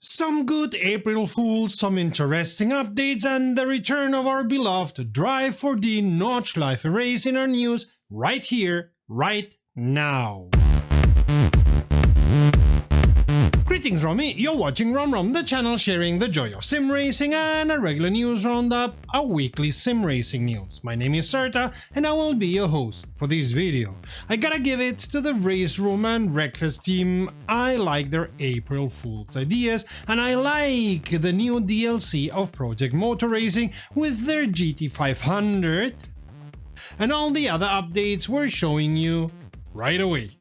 Some good April Fools, some interesting updates, and the return of our beloved Drive for the Nordschleife race in our news right here, right now. Greetings from me, you're watching WromWrom, the channel sharing the joy of sim racing and a regular news roundup, a weekly sim racing news. My name is Serta and I will be your host for this video. I gotta give it to the RaceRoom and Wreckfest team. I like their April Fool's ideas and I like the new DLC of Project Motor Racing with their GT500 and all the other updates we're showing you right away.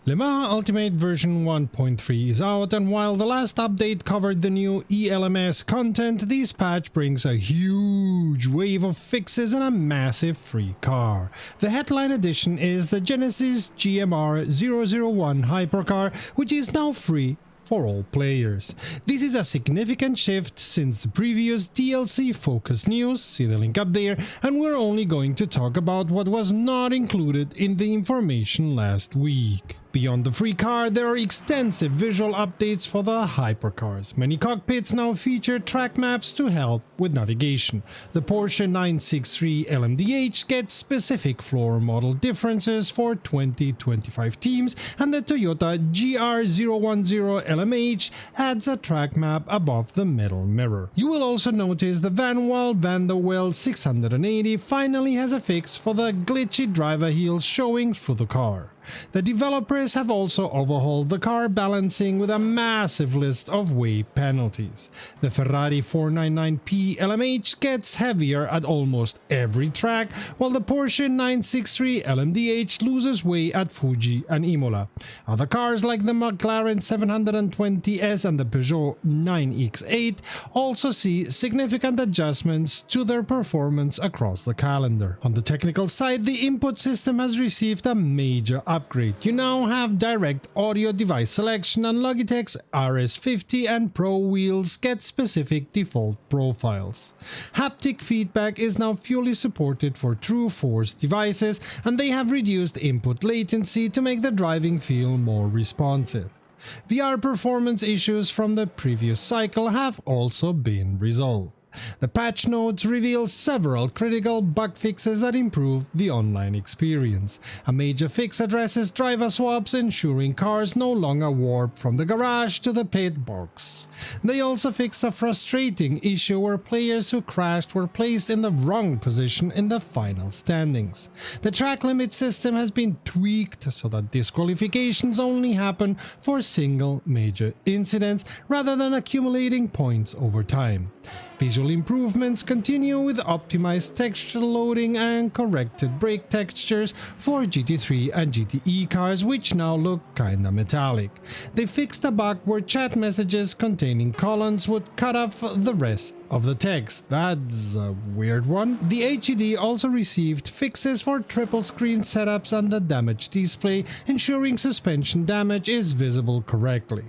Le Mans Ultimate version 1.3 is out, and while the last update covered the new ELMS content, this patch brings a huge wave of fixes and a massive free car. The headline edition is the Genesis GMR 001 Hypercar, which is now free for all players. This is a significant shift since the previous DLC focused news, see the link up there, and we're only going to talk about what was not included in the information last week. Beyond the free car, there are extensive visual updates for the hypercars. Many cockpits now feature track maps to help with navigation. The Porsche 963 LMDH gets specific floor model differences for 2025 teams, and the Toyota GR010 LMH adds a track map above the metal mirror. You will also notice the Van der Waal 680 finally has a fix for the glitchy driver heels showing through the car. The developers have also overhauled the car balancing with a massive list of weight penalties. The Ferrari 499P LMH gets heavier at almost every track, while the Porsche 963 LMDH loses weight at Fuji and Imola. Other cars like the McLaren 720S and the Peugeot 9X8 also see significant adjustments to their performance across the calendar. On the technical side, the input system has received a major upgrade. You now have direct audio device selection, and Logitech's RS50 and Pro wheels get specific default profiles. Haptic feedback is now fully supported for True Force devices, and they have reduced input latency to make the driving feel more responsive. VR performance issues from the previous cycle have also been resolved. The patch notes reveal several critical bug fixes that improve the online experience. A major fix addresses driver swaps, ensuring cars no longer warp from the garage to the pit box. They also fixed a frustrating issue where players who crashed were placed in the wrong position in the final standings. The track limit system has been tweaked so that disqualifications only happen for single major incidents rather than accumulating points over time. Visual improvements continue with optimized texture loading and corrected brake textures for GT3 and GTE cars, which now look kinda metallic. They fixed a bug where chat messages containing colons would cut off the rest of the text. That's a weird one. The HED also received fixes for triple screen setups and the damaged display, ensuring suspension damage is visible correctly.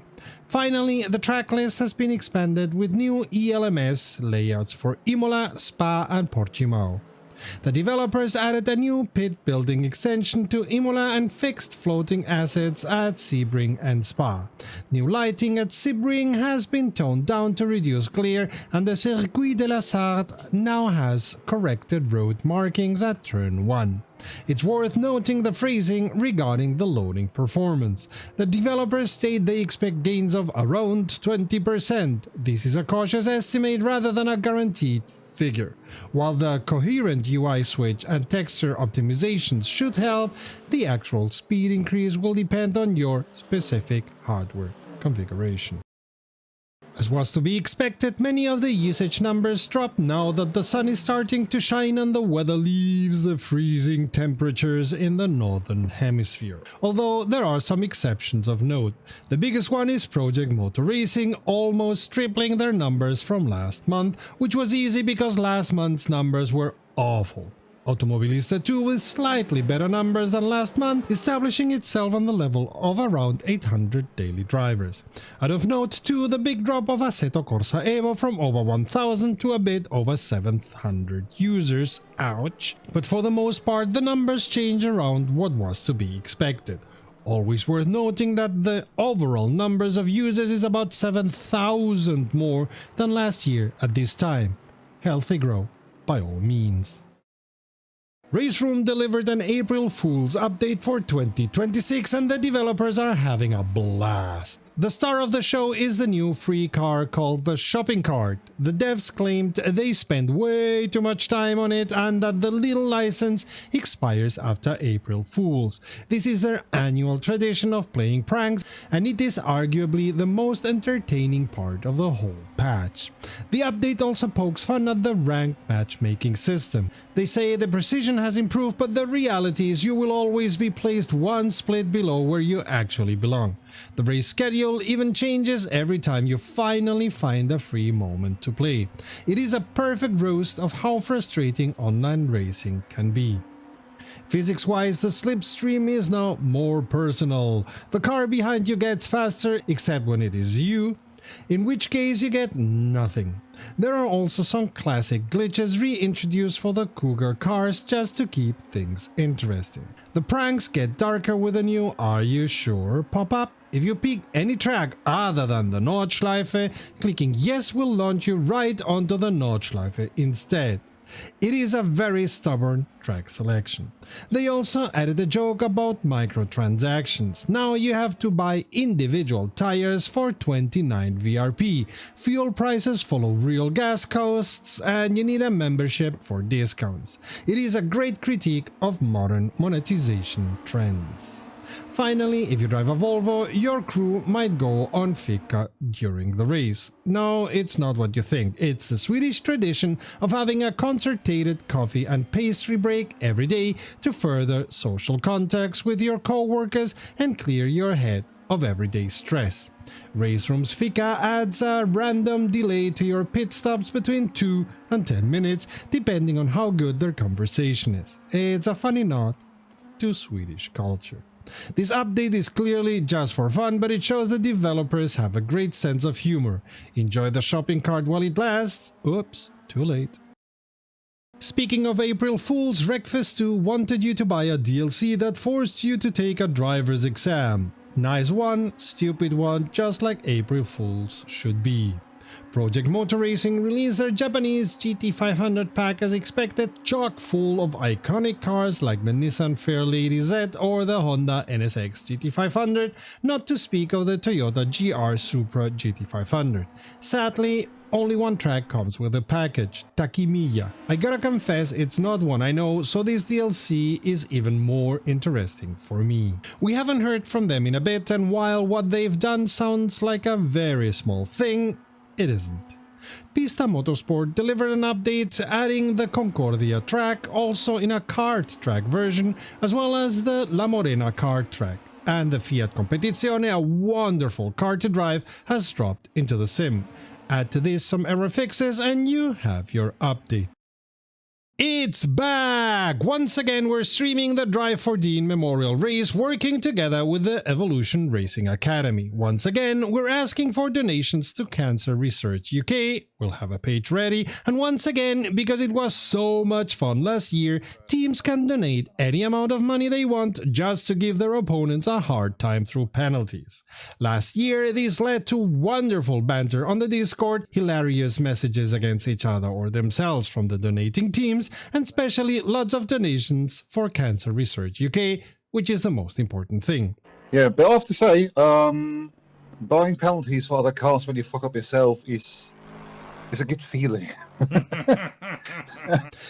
Finally, the track list has been expanded with new ELMS layouts for Imola, Spa and Portimao. The developers added a new pit building extension to Imola and fixed floating assets at Sebring and Spa. New lighting at Sebring has been toned down to reduce glare, and the Circuit de la Sarthe now has corrected road markings at turn 1. It's worth noting the phrasing regarding the loading performance. The developers state they expect gains of around 20%. This is a cautious estimate rather than a guaranteed figure. While the coherent UI switch and texture optimizations should help, the actual speed increase will depend on your specific hardware configuration. As was to be expected, many of the usage numbers drop now that the sun is starting to shine and the weather leaves the freezing temperatures in the northern hemisphere. Although there are some exceptions of note. The biggest one is Project Motor Racing, almost tripling their numbers from last month, which was easy because last month's numbers were awful. Automobilista 2 with slightly better numbers than last month, establishing itself on the level of around 800 daily drivers. Out of note too, the big drop of Assetto Corsa Evo from over 1000 to a bit over 700 users, ouch. But for the most part the numbers change around what was to be expected. Always worth noting that the overall numbers of users is about 7,000 more than last year at this time. Healthy growth by all means. RaceRoom delivered an April Fool's update for 2026 and the developers are having a blast. The star of the show is the new free car called the Shopping Cart. The devs claimed they spent way too much time on it and that the little license expires after April Fool's. This is their annual tradition of playing pranks and it is arguably the most entertaining part of the whole patch. The update also pokes fun at the ranked matchmaking system. They say the precision has improved, but the reality is you will always be placed one split below where you actually belong. The race schedule even changes every time you finally find a free moment to play. It is a perfect roast of how frustrating online racing can be. Physics-wise, the slipstream is now more personal. The car behind you gets faster, except when it is you, in which case you get nothing. There are also some classic glitches reintroduced for the Cougar cars just to keep things interesting. The pranks get darker with a new "Are you sure?" pop-up. If you pick any track other than the Nordschleife, clicking yes will launch you right onto the Nordschleife instead. It is a very stubborn track selection. They also added a joke about microtransactions. Now you have to buy individual tires for 29 VRP, fuel prices follow real gas costs, and you need a membership for discounts. It is a great critique of modern monetization trends. Finally, if you drive a Volvo, your crew might go on fika during the race. No, it's not what you think. It's the Swedish tradition of having a concerted coffee and pastry break every day to further social contacts with your co-workers and clear your head of everyday stress. RaceRoom's fika adds a random delay to your pit stops between 2 and 10 minutes, depending on how good their conversation is. It's a funny nod to Swedish culture. This update is clearly just for fun, but it shows the developers have a great sense of humor. Enjoy the shopping cart while it lasts. Oops, too late. Speaking of April Fools, Wreckfest2 wanted you to buy a DLC that forced you to take a driver's exam. Nice one, stupid one, just like April Fools should be. Project Motor Racing released their Japanese GT500 pack as expected, chock full of iconic cars like the Nissan Fairlady Z or the Honda NSX GT500, not to speak of the Toyota GR Supra GT500. Sadly, only one track comes with the package, Takimiya. I gotta confess, it's not one I know, so this DLC is even more interesting for me. We haven't heard from them in a bit, and while what they've done sounds like a very small thing, it isn't. Pista Motorsport delivered an update adding the Concordia track, also in a kart track version, as well as the La Morena kart track. And the Fiat Competizione, a wonderful car to drive, has dropped into the sim. Add to this some error fixes and you have your update. It's back! Once again, we're streaming the Drive for Dean Memorial Race, working together with the Evolution Racing Academy. Once again, we're asking for donations to Cancer Research UK. We'll have a page ready. And once again, because it was so much fun last year, teams can donate any amount of money they want just to give their opponents a hard time through penalties. Last year, this led to wonderful banter on the Discord, hilarious messages against each other or themselves from the donating teams, and especially lots of donations for Cancer Research UK, which is the most important thing. Yeah, but I have to say, buying penalties for other cars when you fuck up yourself is a good feeling.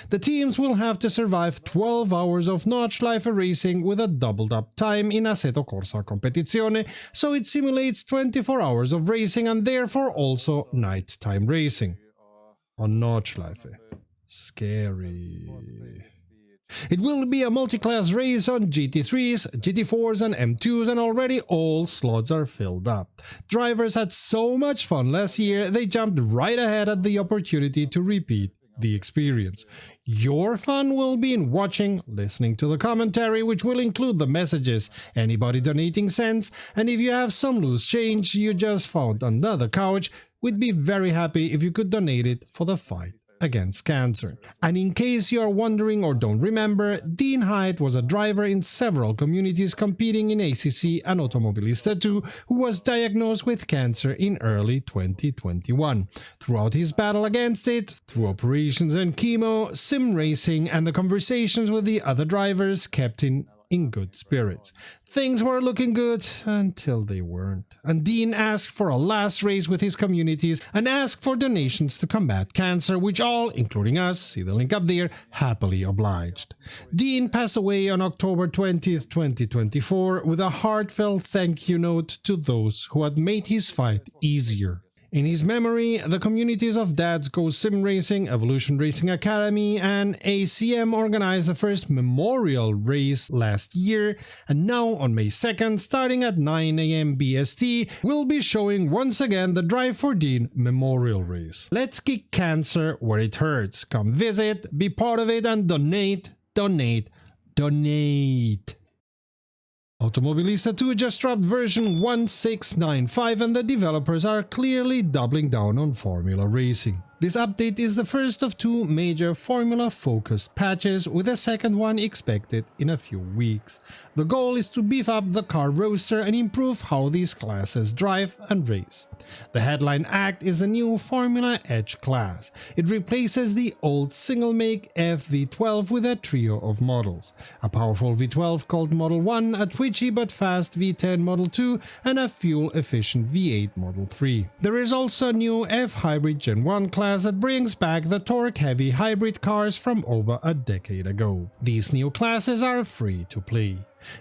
The teams will have to survive 12 hours of Nordschleife racing with a doubled up time in Assetto Corsa Competizione, so it simulates 24 hours of racing and therefore also nighttime racing on Nordschleife. Scary. It will be a multi-class race on GT3s, GT4s and M2s, and already all slots are filled up. Drivers had so much fun last year, they jumped right ahead at the opportunity to repeat the experience. Your fun will be in watching, listening to the commentary, which will include the messages anybody donating sends, and if you have some loose change you just found under the couch, we'd be very happy if you could donate it for the fight against cancer. And in case you are wondering or don't remember, Dean Hyatt was a driver in several communities competing in ACC and Automobilista 2 who was diagnosed with cancer in early 2021. Throughout his battle against it, through operations and chemo, sim racing and the conversations with the other drivers kept him in good spirits. Things were looking good until they weren't. And Dean asked for a last race with his communities and asked for donations to combat cancer, which all, including us, see the link up there, happily obliged. Dean passed away on October 20th, 2024 with a heartfelt thank you note to those who had made his fight easier. In his memory, the communities of Dads Go Sim Racing, Evolution Racing Academy, and ACM organized the first memorial race last year, and now on May 2nd, starting at 9 AM BST, we'll be showing once again the Drive for Dean Memorial Race. Let's kick cancer where it hurts. Come visit, be part of it, and donate, donate, donate. Automobilista 2 just dropped version 1695 and the developers are clearly doubling down on Formula racing. This update is the first of two major Formula-focused patches, with a second one expected in a few weeks. The goal is to beef up the car roster and improve how these classes drive and race. The headline act is the new Formula Edge class. It replaces the old single-make FV12 with a trio of models. A powerful V12 called Model 1, a twitchy but fast V10 Model 2, and a fuel-efficient V8 Model 3. There is also a new F-Hybrid Gen 1 class that brings back the torque-heavy hybrid cars from over a decade ago. These new classes are free to play.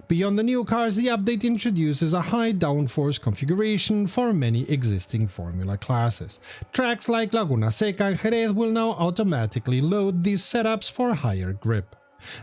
Beyond the new cars, the update introduces a high downforce configuration for many existing Formula classes. Tracks like Laguna Seca and Jerez will now automatically load these setups for higher grip.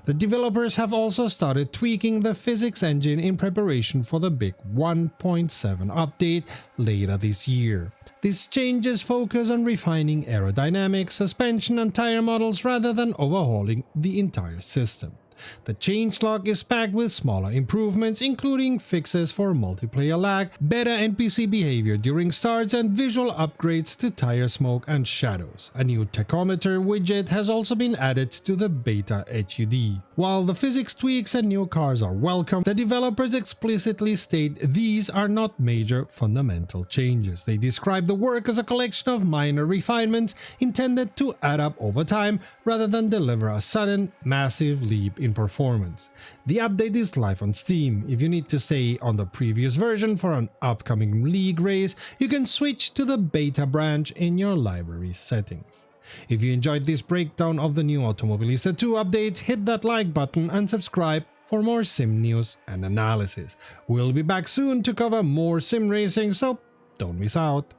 The developers have also started tweaking the physics engine in preparation for the big 1.7 update later this year. These changes focus on refining aerodynamics, suspension and tire models rather than overhauling the entire system. The changelog is packed with smaller improvements, including fixes for multiplayer lag, better NPC behavior during starts, and visual upgrades to tire smoke and shadows. A new tachometer widget has also been added to the beta HUD. While the physics tweaks and new cars are welcome, the developers explicitly state these are not major fundamental changes. They describe the work as a collection of minor refinements intended to add up over time rather than deliver a sudden, massive leap in performance. The update is live on Steam. If you need to stay on the previous version for an upcoming league race, you can switch to the beta branch in your library settings. If you enjoyed this breakdown of the new Automobilista 2 update, hit that like button and subscribe for more sim news and analysis. We'll be back soon to cover more sim racing, so don't miss out.